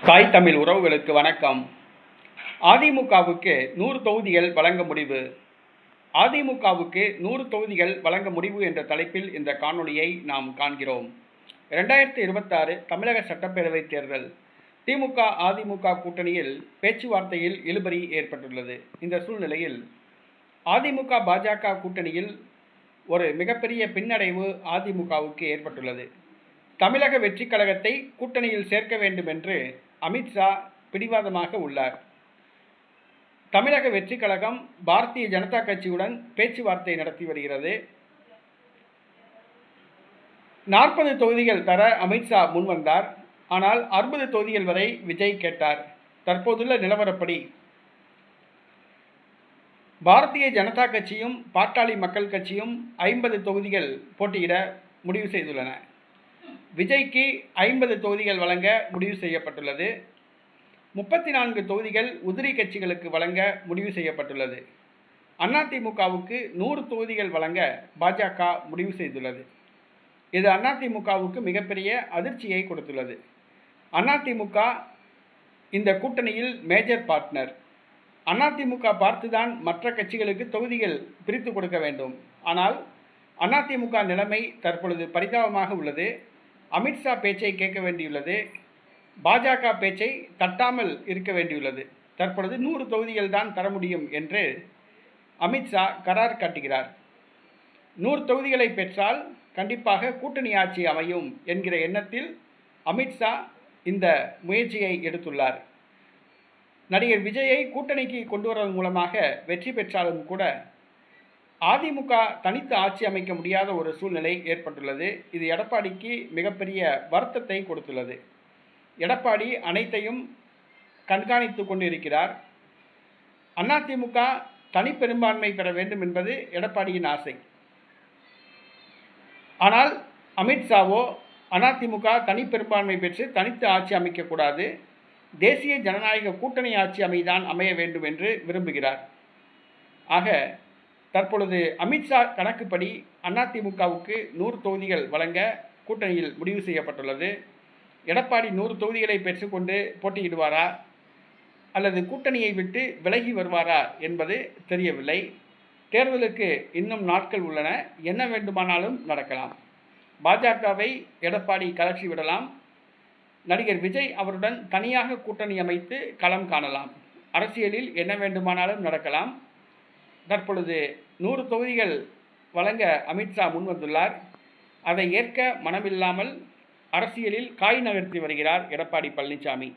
தாய் தமிழ் உறவுகளுக்கு வணக்கம். அதிமுகவுக்கு 100 தொகுதிகள் வழங்க முடிவு. அதிமுகவுக்கு 100 தொகுதிகள் வழங்க முடிவு என்ற தலைப்பில் இந்த காணொளியை நாம் காண்கிறோம். 2026 தமிழக சட்டப்பேரவை தேர்தல். திமுக அதிமுக கூட்டணியில் பேச்சுவார்த்தையில் இழுபறி ஏற்பட்டுள்ளது. இந்த சூழ்நிலையில் அதிமுக பாஜக கூட்டணியில் ஒரு மிகப்பெரிய பின்னடைவு அதிமுகவுக்கு ஏற்பட்டுள்ளது. தமிழக வெற்றிக் கழகத்தை கூட்டணியில் சேர்க்க வேண்டும் என்று அமித்ஷா பிடிவாதமாக உள்ளார். தமிழக வெற்றிக் கழகம் பாரதிய ஜனதா கட்சியுடன் பேச்சுவார்த்தை நடத்தி வருகிறது. 40 தொகுதிகள் தர அமித்ஷா முன்வந்தார். ஆனால் 60 தொகுதிகள் வரை விஜய் கேட்டார். தற்போதுள்ள நிலவரப்படி பாரதிய ஜனதா கட்சியும் பாட்டாளி மக்கள் கட்சியும் 50 தொகுதிகள் போட்டியிட முடிவு செய்துள்ளன. விஜய்க்கு 50 தொகுதிகள் வழங்க முடிவு செய்யப்பட்டுள்ளது. 34 தொகுதிகள் உதிரி கட்சிகளுக்கு வழங்க முடிவு செய்யப்பட்டுள்ளது. அதிமுகவுக்கு 100 தொகுதிகள் வழங்க பாஜக முடிவு செய்துள்ளது. இது அதிமுகவுக்கு மிகப்பெரிய அதிர்ச்சியை கொடுத்துள்ளது. அதிமுக இந்த கூட்டணியில் மேஜர் பார்ட்னர். அதிமுக பார்த்துதான் மற்ற கட்சிகளுக்கு தொகுதிகள் பிரித்து கொடுக்க வேண்டும். ஆனால் அதிமுக நிலைமை தற்பொழுது பரிதாபமாக உள்ளது. அமித்ஷா பேச்சை கேட்க வேண்டியுள்ளது. பாஜக பேச்சை தட்டாமல் இருக்க வேண்டியுள்ளது. தற்பொழுது 100 தொகுதிகள் தான் தர முடியும் என்று அமித்ஷா கரார் காட்டுகிறார். 100 தொகுதிகளை பெற்றால் கண்டிப்பாக கூட்டணி ஆட்சி அமையும் என்கிற எண்ணத்தில் அமித்ஷா இந்த முயற்சியை எடுத்துள்ளார். நடிகர் விஜயை கூட்டணிக்கு கொண்டு வருவதன் மூலமாக வெற்றி பெற்றாலும் கூட அதிமுக தனித்து ஆட்சி அமைக்க முடியாத ஒரு சூழ்நிலை ஏற்பட்டுள்ளது. இது எடப்பாடிக்கு மிகப்பெரிய வருத்தத்தை கொடுத்துள்ளது. எடப்பாடி அனைத்தையும் கண்காணித்து கொண்டிருக்கிறார். அதிமுக தனிப்பெரும்பான்மை பெற வேண்டும் என்பது எடப்பாடியின் ஆசை. ஆனால் அமித்ஷாவோ அதிமுக தனிப்பெரும்பான்மை பெற்று தனித்து ஆட்சி அமைக்கக்கூடாது, தேசிய ஜனநாயக கூட்டணி ஆட்சி அமைய வேண்டும் என்று விரும்புகிறார். ஆக தற்பொழுது அமித்ஷா கணக்குப்படி அதிமுகவுக்கு 100 தொகுதிகள் வழங்க கூட்டணியில் முடிவு செய்யப்பட்டுள்ளது. எடப்பாடி 100 தொகுதிகளை பெற்றுக்கொண்டு போட்டியிடுவாரா அல்லது கூட்டணியை விட்டு விலகி வருவாரா என்பது தெரியவில்லை. தேர்தலுக்கு இன்னும் நாட்கள் உள்ளன. என்ன வேண்டுமானாலும் நடக்கலாம். பாஜகவை எடப்பாடி கலற்றி விடலாம். நடிகர் விஜய் அவருடன் தனியாக கூட்டணி அமைத்து களம் காணலாம். அரசியலில் என்ன வேண்டுமானாலும் நடக்கலாம். தற்பொழுது 100 தொகுதிகள் வழங்க அமித்ஷா முன்வந்துள்ளார். அதை ஏற்க மனமில்லாமல் அரசியலில் காய் நகர்த்தி வருகிறார் எடப்பாடி பழனிசாமி.